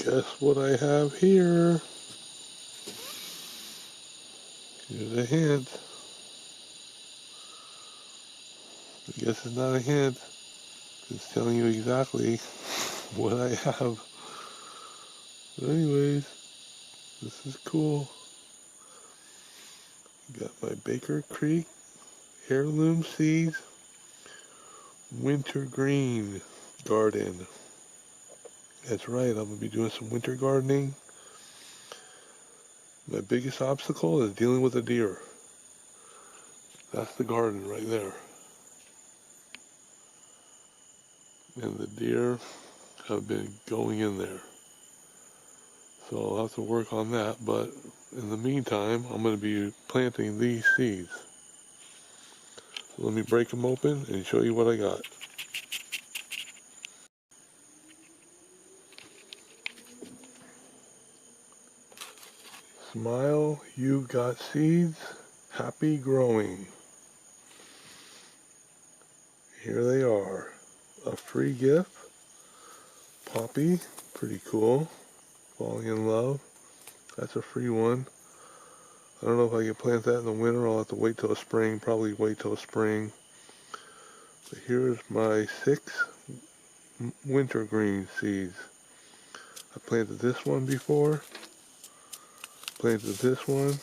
Guess what I have here? Here's a hint. I guess it's not a hint. It's telling you exactly what I have. But anyways, this is cool. Got my Baker Creek heirloom seeds wintergreen garden. That's right, I'm going to be doing some winter gardening. My biggest obstacle is dealing with a deer. That's the garden right there. And the deer have been going in there. So I'll have to work on that, but in the meantime, I'm going to be planting these seeds. So let me break them open and show you what I got. Smile, you've got seeds. Happy growing. Here they are. A free gift. Poppy, pretty cool. Falling in love. That's a free one. I don't know if I can plant that in the winter. I'll have to wait till spring. Probably wait till spring. But here's my 6 wintergreen seeds. I planted this one before. Planted this one.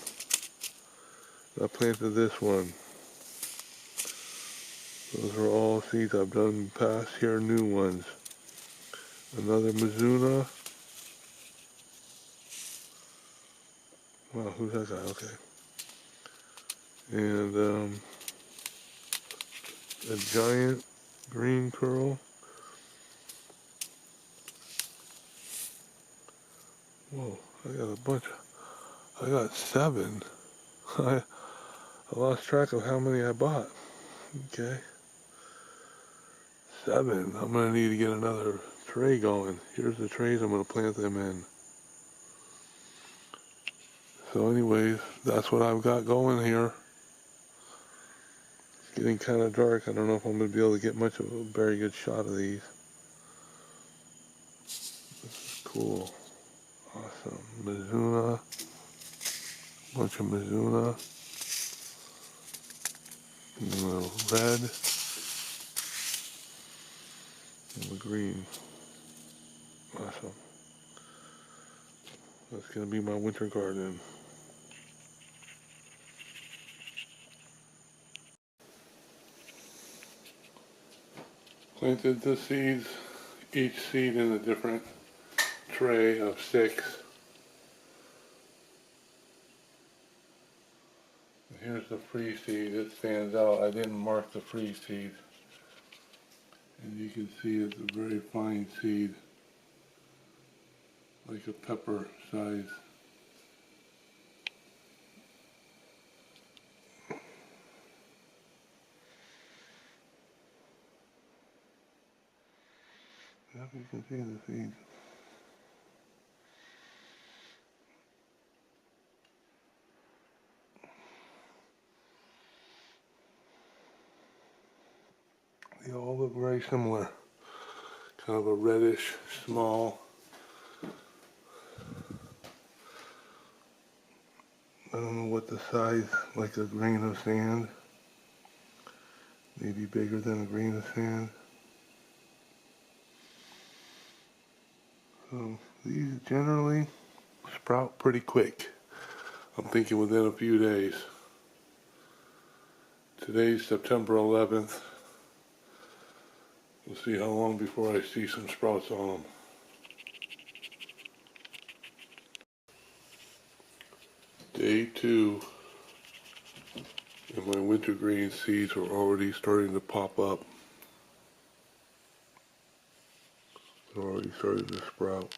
I planted this one. Those are all seeds I've done in the past. Here are new ones. Another Mizuna. Wow, who's that guy? Okay. And a giant green curl. Whoa, I got a bunch. I got 7. I lost track of how many I bought. Okay. 7. I'm going to need to get another tray going. Here's the trays I'm going to plant them in. So anyways, that's what I've got going here. It's getting kind of dark. I don't know if I'm going to be able to get much of a very good shot of these. This is cool. Awesome. Mizuna. Bunch of Mizuna. The red. And the green. Awesome. That's going to be my winter garden. Planted the seeds, each seed in a different tray of 6. Here's the free seed. It stands out. I didn't mark the free seed. And you can see it's a very fine seed, like a pepper size. Yep, you can see the seeds. They all look very similar. Kind of a reddish, small. I don't know what the size, like a grain of sand. Maybe bigger than a grain of sand. So these generally sprout pretty quick. I'm thinking within a few days. Today's September 11th. We'll see how long before I see some sprouts on them. Day 2, and my wintergreen seeds are already starting to pop up. They're already starting to sprout.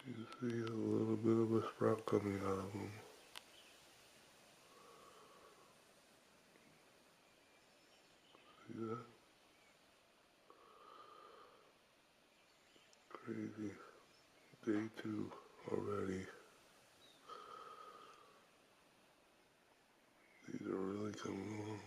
You see a little bit of a sprout coming out of them. See that? Crazy. Day 2 already. These are really coming along.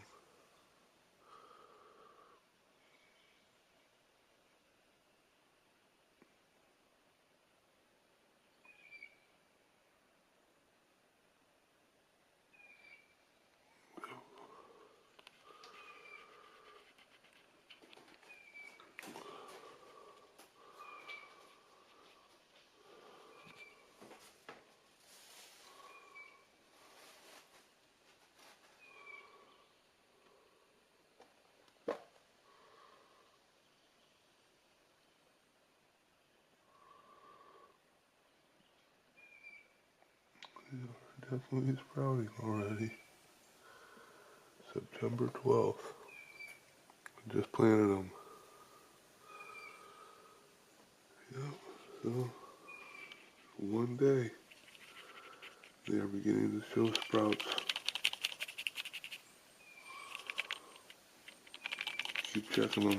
These are definitely sprouting already. September 12th. I just planted them. Yep, so one day they are beginning to show sprouts. Keep checking them.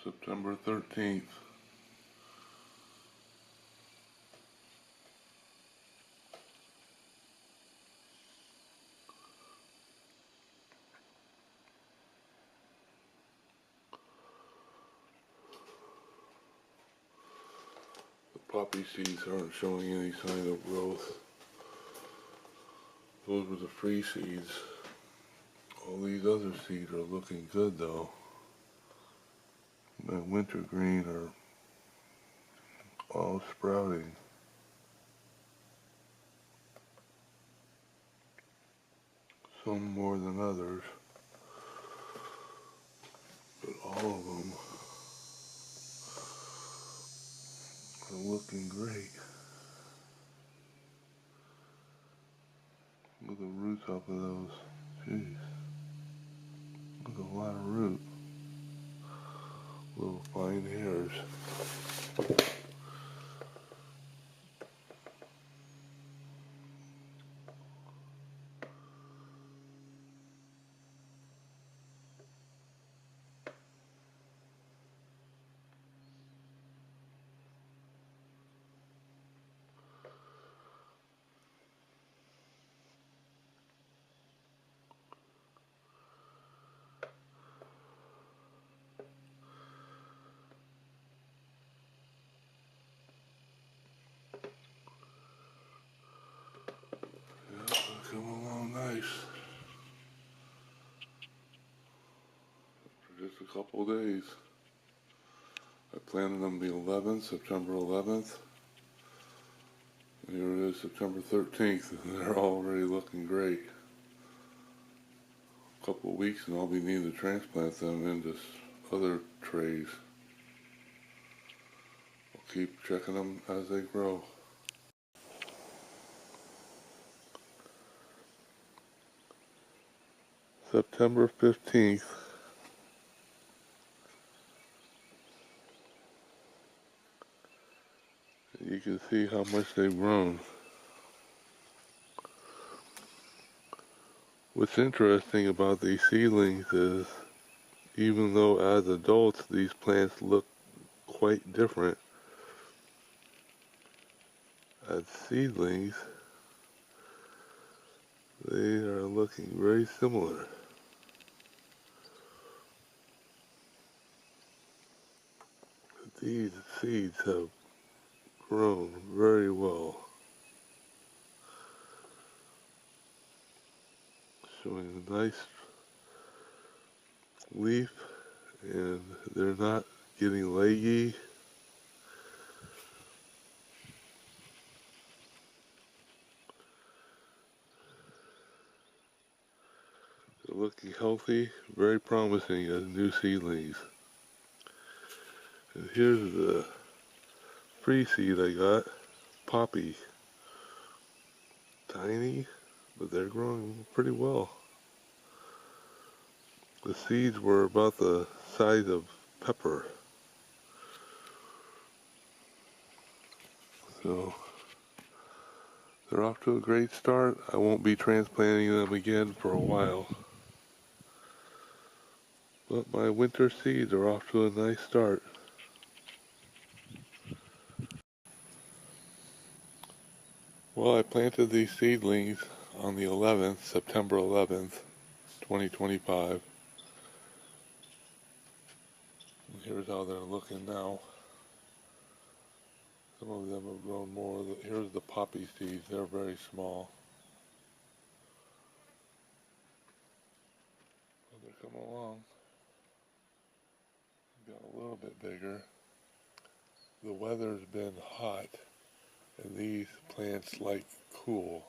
September 13th. The poppy seeds aren't showing any sign of growth. Those were the free seeds. All these other seeds are looking good though. The wintergreen are all sprouting. Some more than others, but all of them are looking great. Look at the roots off of those. Jeez. Look at a lot of root. Little fine hairs. Yeah, they come along nice. For just a couple days. I planted them the 11th, September 11th. And here it is, September 13th, and they're already looking great. A couple of weeks and I'll be needing to transplant them into other trays. I'll keep checking them as they grow. September 15th. You can see how much they've grown. What's interesting about these seedlings is, even though as adults these plants look quite different, as seedlings they are looking very similar. These seeds have grown very well, showing a nice leaf, and they're not getting leggy. looking healthy, very promising as new seedlings. And here's the free seed I got, poppy. Tiny, but they're growing pretty well. The seeds were about the size of pepper. So they're off to a great start. I won't be transplanting them again for a while. But my winter seeds are off to a nice start. Well, I planted these seedlings on the 11th, September 11th, 2025. And here's how they're looking now. Some of them have grown more. Here's the poppy seeds. They're very small. But they're coming along. Got a little bit bigger. The weather's been hot, and these plants like cool,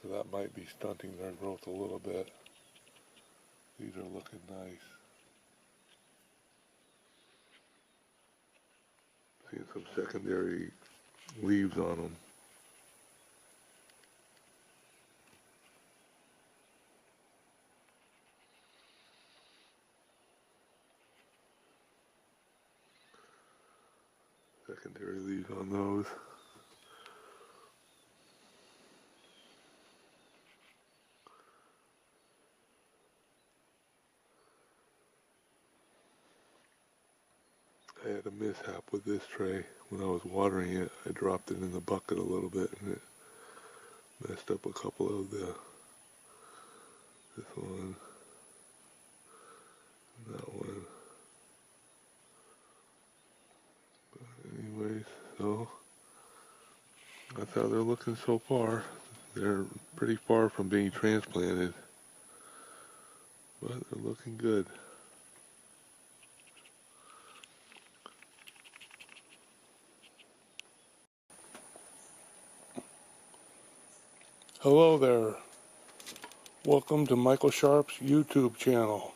so that might be stunting their growth a little bit. These are looking nice. Seeing some secondary leaves on them. Secondary leaves on those. I had a mishap with this tray. When I was watering it, I dropped it in the bucket a little bit and it messed up a couple of this one, and that one. But anyways, so that's how they're looking so far. They're pretty far from being transplanted, but they're looking good. Hello there. Welcome to Michael Sharp's YouTube channel.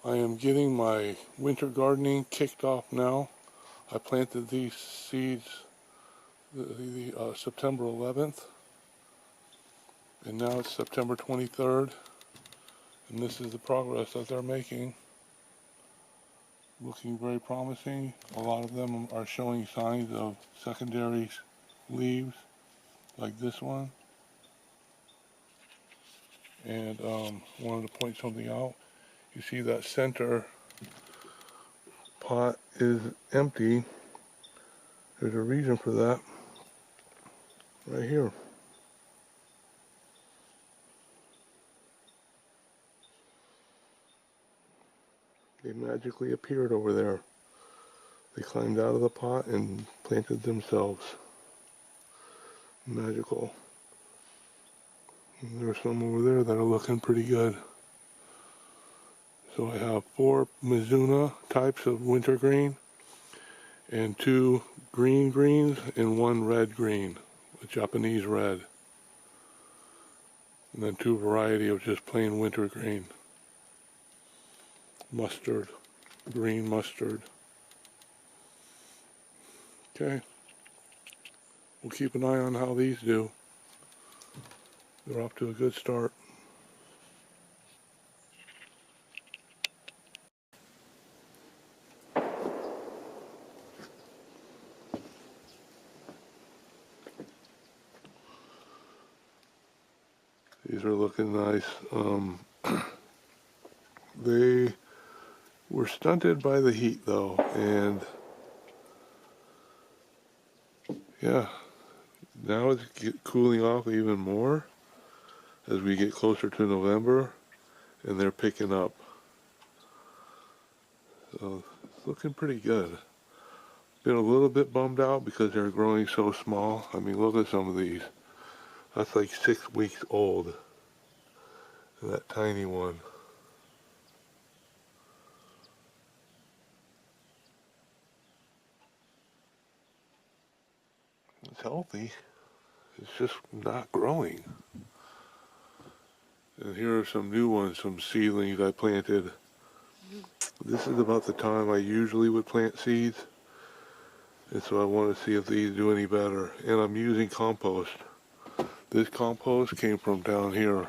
I am getting my winter gardening kicked off now. I planted these seeds September 11th, and now it's September 23rd, and this is the progress that they're making. Looking very promising. A lot of them are showing signs of secondary leaves, like this one. And wanted to point something out. You see that center pot is empty. There's a reason for that right here. They magically appeared over there. They climbed out of the pot and planted themselves. Magical. And there's some over there that are looking pretty good. So I have 4 Mizuna types of wintergreen and 2 green greens and 1 red green, a Japanese red. And then 2 variety of just plain wintergreen. Mustard, green mustard. Okay. We'll keep an eye on how these do. They're off to a good start. These are looking nice. They were stunted by the heat though, and yeah, now it's cooling off even more as we get closer to November, and they're picking up. So it's looking pretty good. Been a little bit bummed out because they're growing so small. I mean, look at some of these. That's like 6 weeks old. And that tiny one. It's healthy. It's just not growing. And here are some new ones, some seedlings I planted. This is about the time I usually would plant seeds. And so I want to see if these do any better. And I'm using compost. This compost came from down here.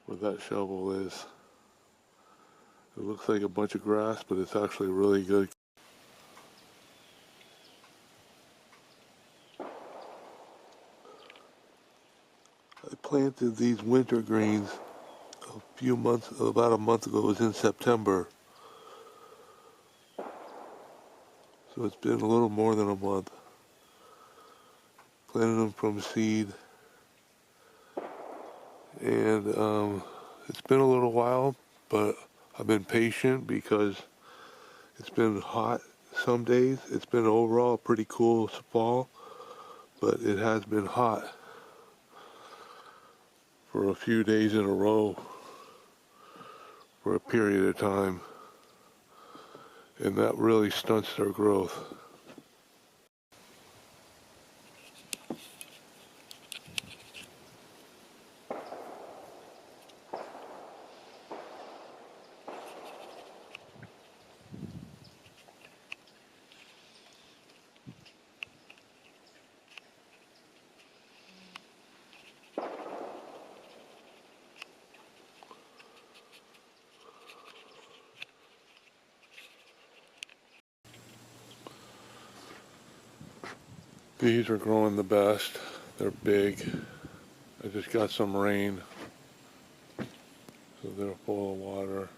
Where that shovel is. It looks like a bunch of grass, but it's actually really good. I planted these winter greens about a month ago. It was in September. So it's been a little more than a month. Planted them from seed. And it's been a little while, but I've been patient because it's been hot some days. It's been overall a pretty cool fall, but it has been hot for a few days in a row for a period of time. And that really stunts their growth. These are growing the best. They're big. I just got some rain, so they're full of water.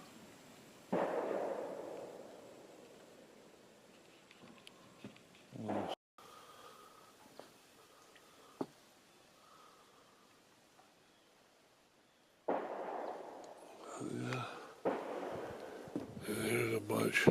Yeah. And there's a bunch.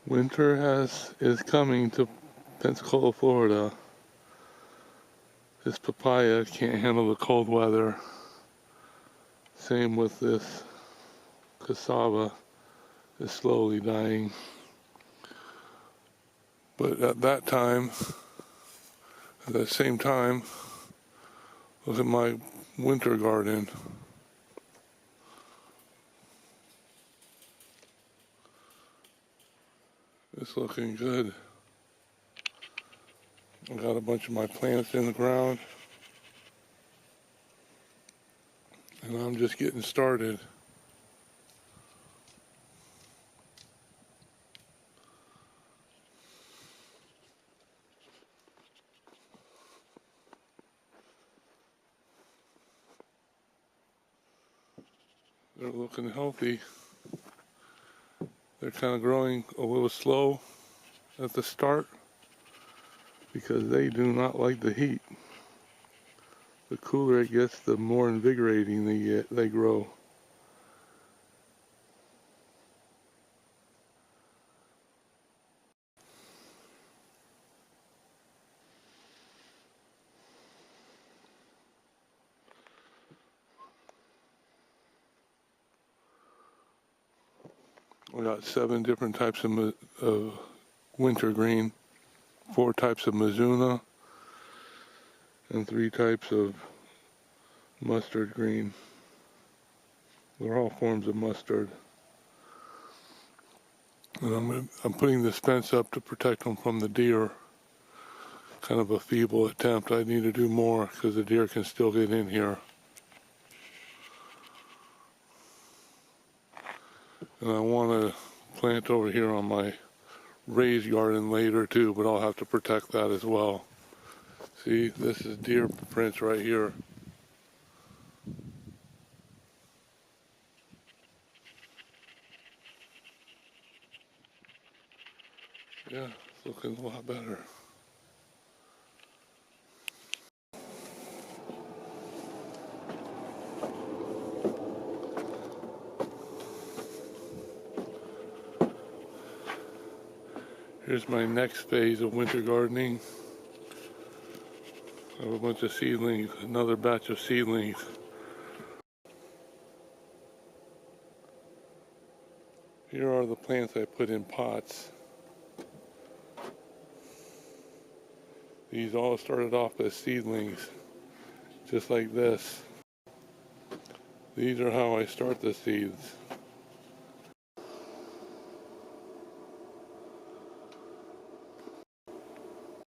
Winter is coming to Pensacola, Florida. This papaya can't handle the cold weather. Same with this cassava, is slowly dying. But at that same time, look at my winter garden. It's looking good. I got a bunch of my plants in the ground, and I'm just getting started. They're looking healthy. They're kind of growing a little slow at the start because they do not like the heat. The cooler it gets, the more invigorating they grow. We got 7 different types of winter green, 4 types of Mizuna, and 3 types of mustard green. They're all forms of mustard. And I'm putting this fence up to protect them from the deer. Kind of a feeble attempt. I need to do more because the deer can still get in here. And I want to plant over here on my raised garden later too, but I'll have to protect that as well. See, this is deer prints right here. Yeah, it's looking a lot better. Here's my next phase of winter gardening. I have a bunch of seedlings, another batch of seedlings. Here are the plants I put in pots. These all started off as seedlings, just like this. These are how I start the seeds.